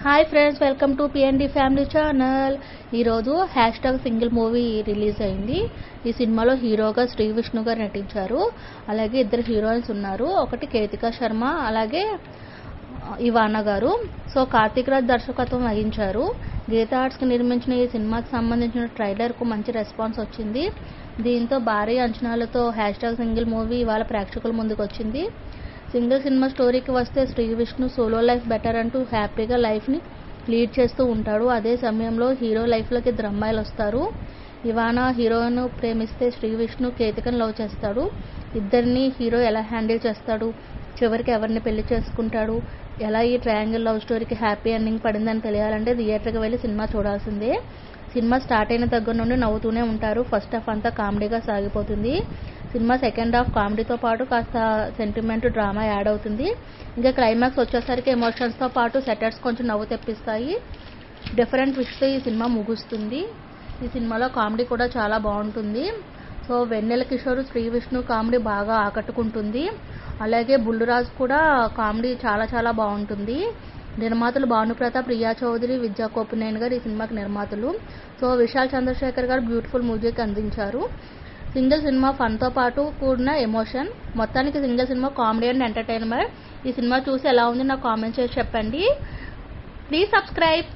Hi friends, welcome to PND family channel. ఈరోజు #single movie release అయింది. ఈ సినిమాలో హీరోగా శ్రీ విష్ణు గారు నటించారు. అలాగే ఇద్దరు హీరోయిన్స్ ఉన్నారు. ఒకటి కేతికా శర్మ, అలాగే ఇవానా గారు. సో కార్తిక్ రాజ్ దర్శకత్వం వహించారు. గీతా ఆర్ట్స్కి నిర్మించిన ఈ సినిమాకి సంబంధించిన ట్రైలర్కు మంచి రెస్పాన్స్ వచ్చింది. దీంతో భారీ అంచనాలతో #సింగిల్ మూవీ ఇవాళ ప్రేక్షకుల ముందుకు వచ్చింది. సింగిల్ సినిమా స్టోరీకి వస్తే Sri Vishnu solo life better అంటూ హ్యాపీగా లైఫ్ని లీడ్ చేస్తూ ఉంటాడు. అదే సమయంలో హీరో లైఫ్లోకి ఇద్దరు అమ్మాయిలు వస్తారు. ఇవానా హీరోయిన్ ప్రేమిస్తే శ్రీ విష్ణు కేతికను లవ్ చేస్తాడు. ఇద్దరిని హీరో ఎలా హ్యాండిల్ చేస్తాడు, చివరికి ఎవరిని పెళ్లి చేసుకుంటాడు, ఎలా ఈ ట్రయాంగిల్ లవ్ స్టోరీకి హ్యాపీ ఎండింగ్ పడిందని తెలియాలంటే థియేటర్కి వెళ్ళి సినిమా చూడాల్సిందే. సినిమా స్టార్ట్ అయిన దగ్గర నుండి నవ్వుతూనే ఉంటారు. ఫస్ట్ హాఫ్ అంతా కామెడీగా సాగిపోతుంది. సినిమా సెకండ్ హాఫ్ కామెడీతో పాటు కాస్త సెంటిమెంట్, డ్రామా యాడ్ అవుతుంది. ఇంకా క్లైమాక్స్ వచ్చేసరికి ఎమోషన్స్తో పాటు సెటర్స్ కొంచెం నవ్వు తెప్పిస్తాయి. డిఫరెంట్ ట్విస్ట్తో ఈ సినిమా ముగుస్తుంది. ఈ సినిమాలో కామెడీ కూడా చాలా బాగుంటుంది. సో వెన్నెల కిషోర్, శ్రీ విష్ణు కామెడీ బాగా ఆకట్టుకుంటుంది. అలాగే బుల్లురాజు కూడా కామెడీ చాలా చాలా బాగుంటుంది. నిర్మాతలు భానుప్రతాప్, రియా చౌదరి, విద్యా కోపినేని గారు ఈ సినిమాకి నిర్మాతలు. సో విశాల్ చంద్రశేఖర్ గారు బ్యూటిఫుల్ మ్యూజిక్ అందించారు. సింగిల్ సినిమా ఫన్తో పాటు కూడిన ఎమోషన్. మొత్తానికి single cinema comedy and entertainment. ఈ సినిమా చూసి ఎలా ఉంది నాకు కామెంట్ చేసి చెప్పండి. Please subscribe.